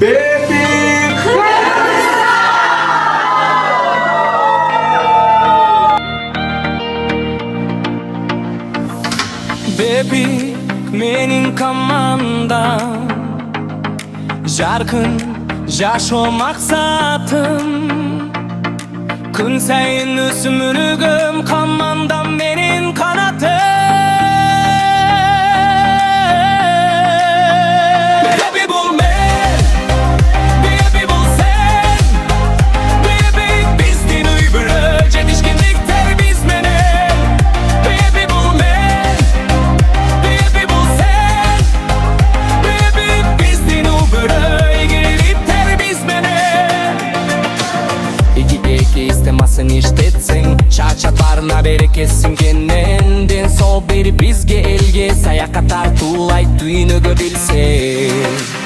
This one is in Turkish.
baby. Baby, mening komandam, jarqin jasho maqsadim. Kun sayin o'smirugim, komandam mening qanotim. Baby bul men, baby bul sen. Baby bizdin uy biri, jetishkinlikdir biz menen. Baby bul men, baby bul sen. Baby bizdin uy biri, egilipdir biz menen. İki istemasın iştetsin, şarçatlarına bereketsin kendin. Sol beri bizge elge, sayakatar tulay tüyünü bilsin.